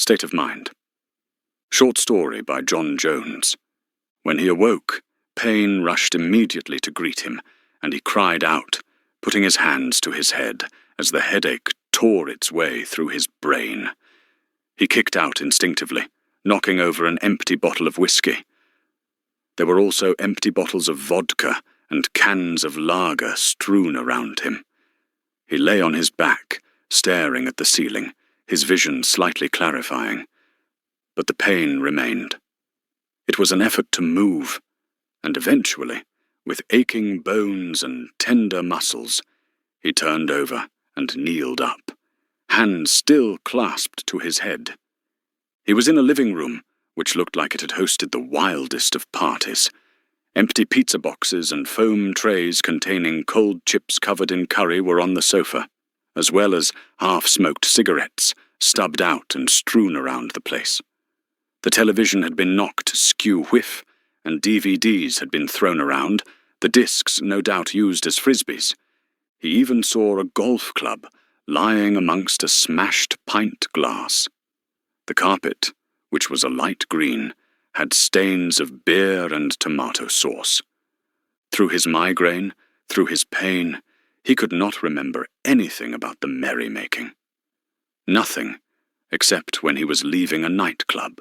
State of Mind. Short story by John Jones. When he awoke, pain rushed immediately to greet him, and he cried out, putting his hands to his head as the headache tore its way through his brain. He kicked out instinctively, knocking over an empty bottle of whiskey. There were also empty bottles of vodka and cans of lager strewn around him. He lay on his back, staring at the ceiling, his vision slightly clarifying. But the pain remained. It was an effort to move, and eventually, with aching bones and tender muscles, he turned over and kneeled up, hands still clasped to his head. He was in a living room, which looked like it had hosted the wildest of parties. Empty pizza boxes and foam trays containing cold chips covered in curry were on the sofa, as well as half-smoked cigarettes stubbed out and strewn around the place. The television had been knocked skew-whiff, and DVDs had been thrown around, the discs no doubt used as frisbees. He even saw a golf club lying amongst a smashed pint glass. The carpet, which was a light green, had stains of beer and tomato sauce. Through his migraine, through his pain, he could not remember anything about the merrymaking. Nothing, except when he was leaving a nightclub.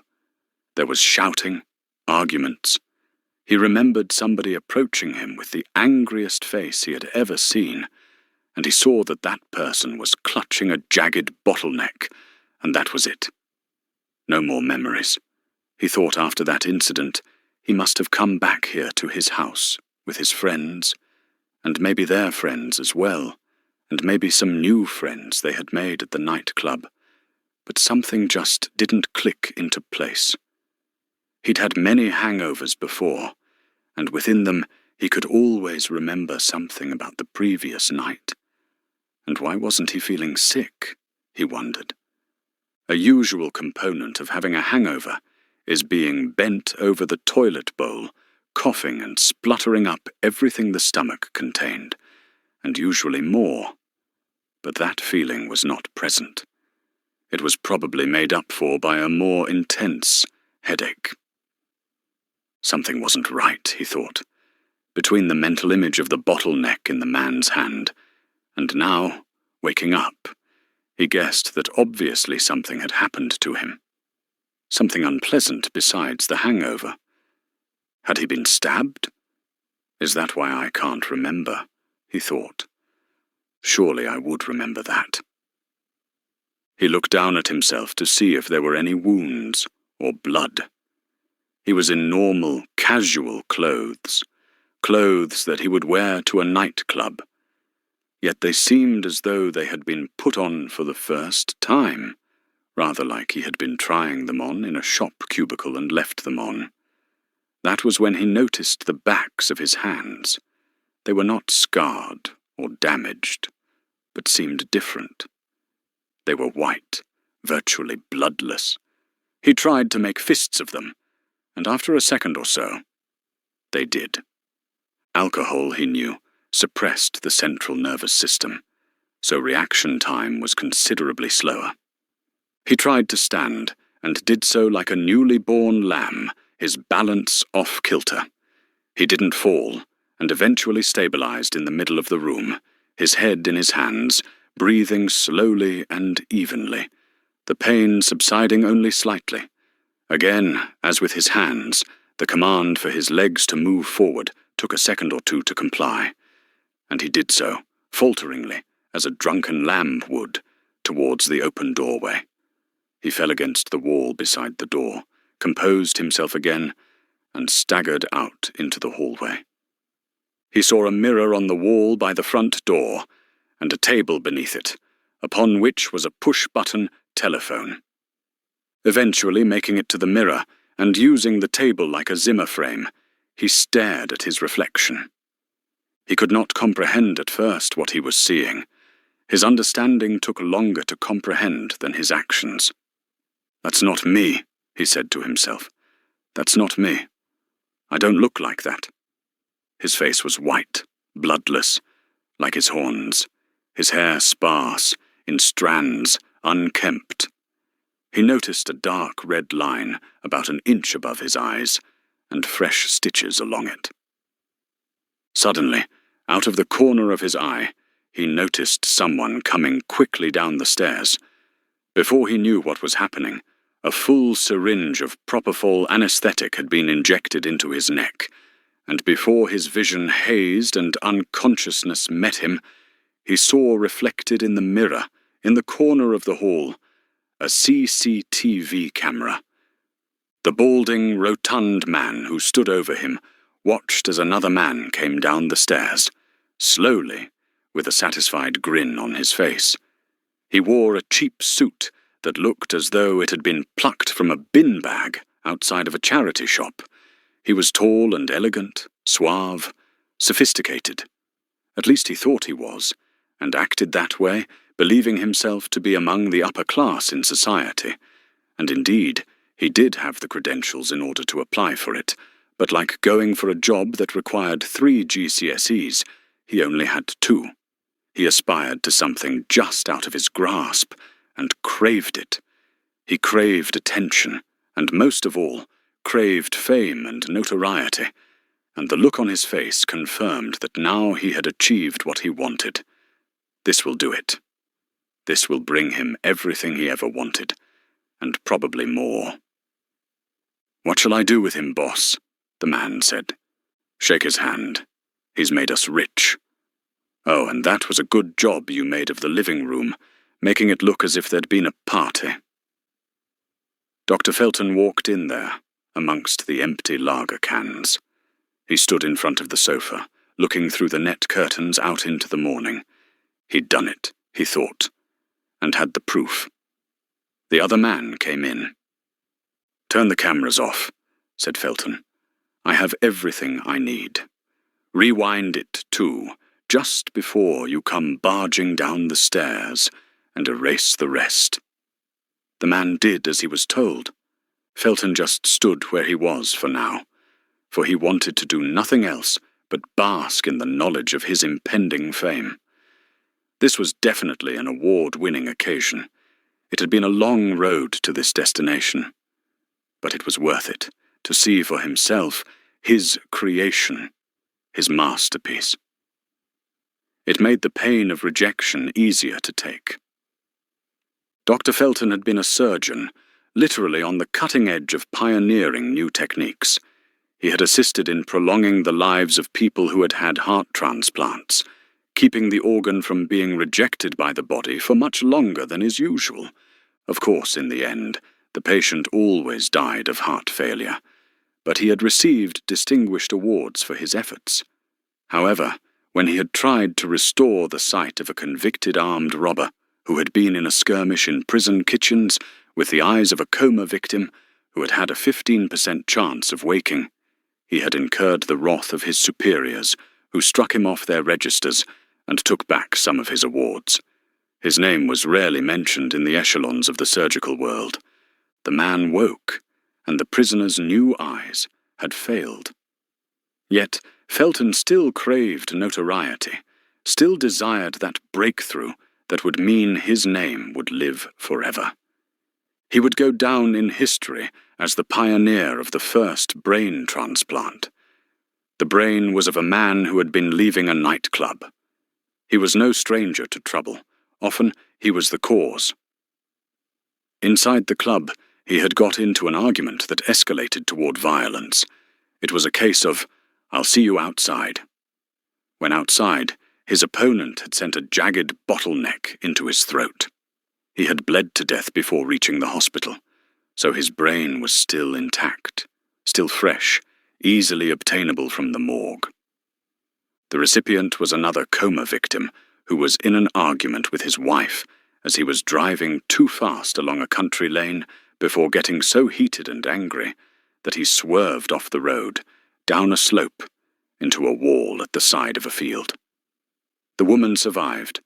There was shouting, arguments. He remembered somebody approaching him with the angriest face he had ever seen, and he saw that that person was clutching a jagged bottleneck, and that was it. No more memories. He thought after that incident he must have come back here to his house with his friends, and maybe their friends as well, and maybe some new friends they had made at the nightclub, but something just didn't click into place. He'd had many hangovers before, and within them he could always remember something about the previous night. And why wasn't he feeling sick, he wondered. A usual component of having a hangover is being bent over the toilet bowl, coughing and spluttering up everything the stomach contained, and usually more. But that feeling was not present. It was probably made up for by a more intense headache. Something wasn't right, he thought, between the mental image of the bottleneck in the man's hand, and now, waking up, he guessed that obviously something had happened to him. Something unpleasant besides the hangover. Had he been stabbed? Is that why I can't remember? He thought. Surely I would remember that. He looked down at himself to see if there were any wounds or blood. He was in normal, casual clothes that he would wear to a nightclub, yet they seemed as though they had been put on for the first time, rather like he had been trying them on in a shop cubicle and left them on. That was when he noticed the backs of his hands. They were not scarred or damaged, but seemed different. They were white, virtually bloodless. He tried to make fists of them, and after a second or so, they did. Alcohol, he knew, suppressed the central nervous system, so reaction time was considerably slower. He tried to stand, and did so like a newly born lamb, his balance off-kilter. He didn't fall, and eventually stabilized in the middle of the room, his head in his hands, breathing slowly and evenly, the pain subsiding only slightly. Again, as with his hands, the command for his legs to move forward took a second or two to comply, and he did so, falteringly, as a drunken lamb would, towards the open doorway. He fell against the wall beside the door, composed himself again, and staggered out into the hallway. He saw a mirror on the wall by the front door, and a table beneath it, upon which was a push-button telephone. Eventually making it to the mirror, and using the table like a Zimmer frame, he stared at his reflection. He could not comprehend at first what he was seeing. His understanding took longer to comprehend than his actions. "That's not me," he said to himself. "That's not me. I don't look like that." His face was white, bloodless, like his horns, his hair sparse, in strands, unkempt. He noticed a dark red line about an inch above his eyes, and fresh stitches along it. Suddenly, out of the corner of his eye, he noticed someone coming quickly down the stairs. Before he knew what was happening, a full syringe of propofol anesthetic had been injected into his neck, and before his vision hazed and unconsciousness met him, he saw reflected in the mirror, in the corner of the hall, a CCTV camera. The balding, rotund man who stood over him watched as another man came down the stairs, slowly, with a satisfied grin on his face. He wore a cheap suit that looked as though it had been plucked from a bin bag outside of a charity shop. He was tall and elegant, suave, sophisticated. At least he thought he was, and acted that way, believing himself to be among the upper class in society. And indeed, he did have the credentials in order to apply for it, but like going for a job that required 3 GCSEs, he only had 2. He aspired to something just out of his grasp, and craved it. He craved attention, and most of all, craved fame and notoriety, and the look on his face confirmed that now he had achieved what he wanted. This will do it. This will bring him everything he ever wanted, and probably more. "What shall I do with him, boss?" the man said. "Shake his hand. He's made us rich. Oh, and that was a good job you made of the living room, making it look as if there'd been a party." Dr. Felton walked in there, amongst the empty lager cans. He stood in front of the sofa, looking through the net curtains out into the morning. He'd done it, he thought, and had the proof. The other man came in. "Turn the cameras off," said Felton. "I have everything I need. Rewind it, too, just before you come barging down the stairs, and erase the rest." The man did as he was told. Felton just stood where he was for now, for he wanted to do nothing else but bask in the knowledge of his impending fame. This was definitely an award-winning occasion. It had been a long road to this destination, but it was worth it to see for himself his creation, his masterpiece. It made the pain of rejection easier to take. Dr. Felton had been a surgeon, literally on the cutting edge of pioneering new techniques. He had assisted in prolonging the lives of people who had had heart transplants, keeping the organ from being rejected by the body for much longer than is usual. Of course, in the end, the patient always died of heart failure, but he had received distinguished awards for his efforts. However, when he had tried to restore the sight of a convicted armed robber who had been in a skirmish in prison kitchens with the eyes of a coma victim who had had a 15% chance of waking, he had incurred the wrath of his superiors, who struck him off their registers and took back some of his awards. His name was rarely mentioned in the echelons of the surgical world. The man woke, and the prisoner's new eyes had failed. Yet Felton still craved notoriety, still desired that breakthrough that would mean his name would live forever. He would go down in history as the pioneer of the first brain transplant. The brain was of a man who had been leaving a nightclub. He was no stranger to trouble. Often he was the cause. Inside the club, he had got into an argument that escalated toward violence. It was a case of, "I'll see you outside." When outside, his opponent had sent a jagged bottleneck into his throat. He had bled to death before reaching the hospital, so his brain was still intact, still fresh, easily obtainable from the morgue. The recipient was another coma victim who was in an argument with his wife as he was driving too fast along a country lane before getting so heated and angry that he swerved off the road, down a slope, into a wall at the side of a field. The woman survived,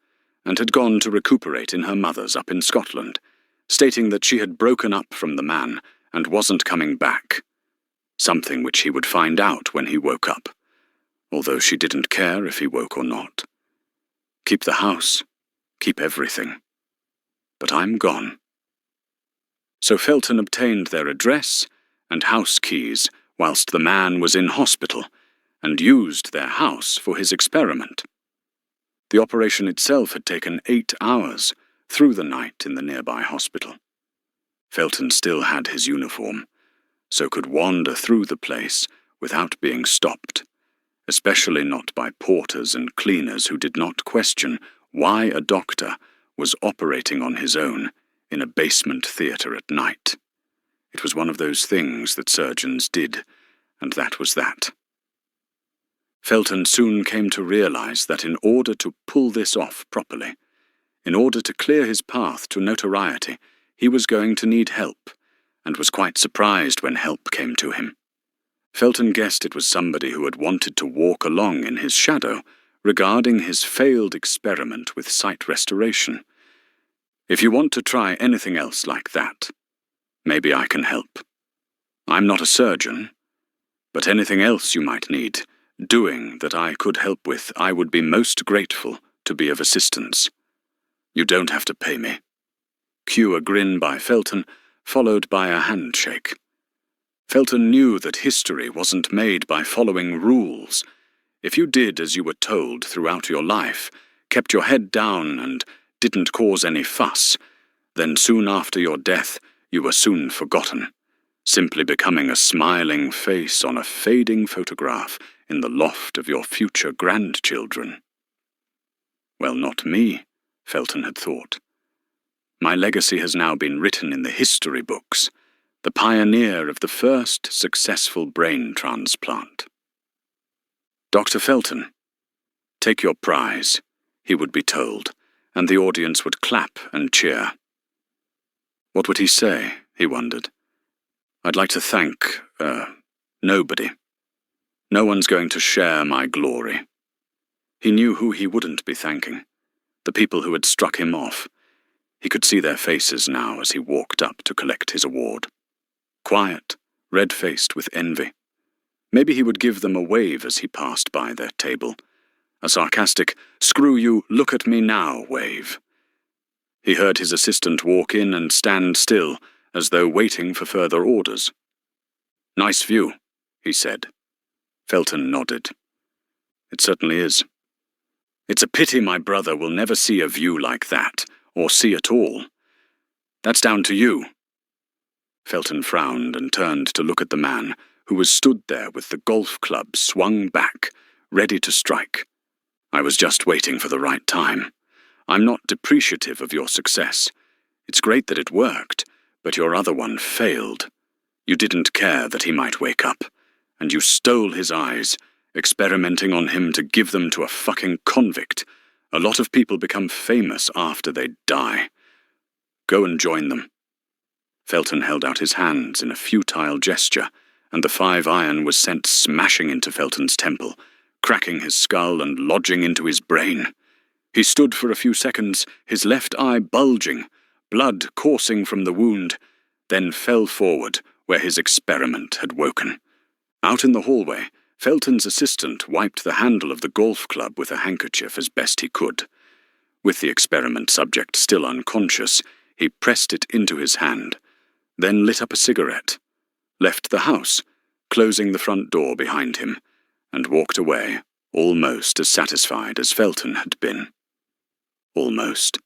and had gone to recuperate in her mother's up in Scotland, stating that she had broken up from the man and wasn't coming back, something which he would find out when he woke up, although she didn't care if he woke or not. Keep the house, keep everything. But I'm gone. So Felton obtained their address and house keys whilst the man was in hospital, and used their house for his experiment. The operation itself had taken 8 hours, through the night in the nearby hospital. Felton still had his uniform, so could wander through the place without being stopped, especially not by porters and cleaners who did not question why a doctor was operating on his own in a basement theatre at night. It was one of those things that surgeons did, and that was that. Felton soon came to realize that in order to pull this off properly, in order to clear his path to notoriety, he was going to need help, and was quite surprised when help came to him. Felton guessed it was somebody who had wanted to walk along in his shadow regarding his failed experiment with sight restoration. If you want to try anything else like that, maybe I can help. I'm not a surgeon, but anything else you might need doing that I could help with, I would be most grateful to be of assistance. You don't have to pay me. Cue a grin by Felton, followed by a handshake. Felton knew that history wasn't made by following rules. If you did as you were told throughout your life, kept your head down and didn't cause any fuss, then soon after your death you were soon forgotten, simply becoming a smiling face on a fading photograph in the loft of your future grandchildren. Well, not me, Felton had thought. My legacy has now been written in the history books, the pioneer of the first successful brain transplant. Dr. Felton, take your prize, he would be told, and the audience would clap and cheer. What would he say, he wondered. I'd like to thank, nobody. No one's going to share my glory. He knew who he wouldn't be thanking, the people who had struck him off. He could see their faces now as he walked up to collect his award. Quiet, red-faced with envy. Maybe he would give them a wave as he passed by their table, a sarcastic, "Screw you, look at me now" wave. He heard his assistant walk in and stand still, as though waiting for further orders. "Nice view," he said. Felton nodded. "It certainly is. It's a pity my brother will never see a view like that, or see at all. That's down to you." Felton frowned and turned to look at the man, who was stood there with the golf club swung back, ready to strike. "I was just waiting for the right time. I'm not depreciative of your success. It's great that it worked, but your other one failed. You didn't care that he might wake up, and you stole his eyes, experimenting on him to give them to a fucking convict. A lot of people become famous after they die. Go and join them." Felton held out his hands in a futile gesture, and the 5-iron was sent smashing into Felton's temple, cracking his skull and lodging into his brain. He stood for a few seconds, his left eye bulging, blood coursing from the wound, then fell forward where his experiment had woken. Out in the hallway, Felton's assistant wiped the handle of the golf club with a handkerchief as best he could. With the experiment subject still unconscious, he pressed it into his hand, then lit up a cigarette, left the house, closing the front door behind him, and walked away, almost as satisfied as Felton had been. Almost.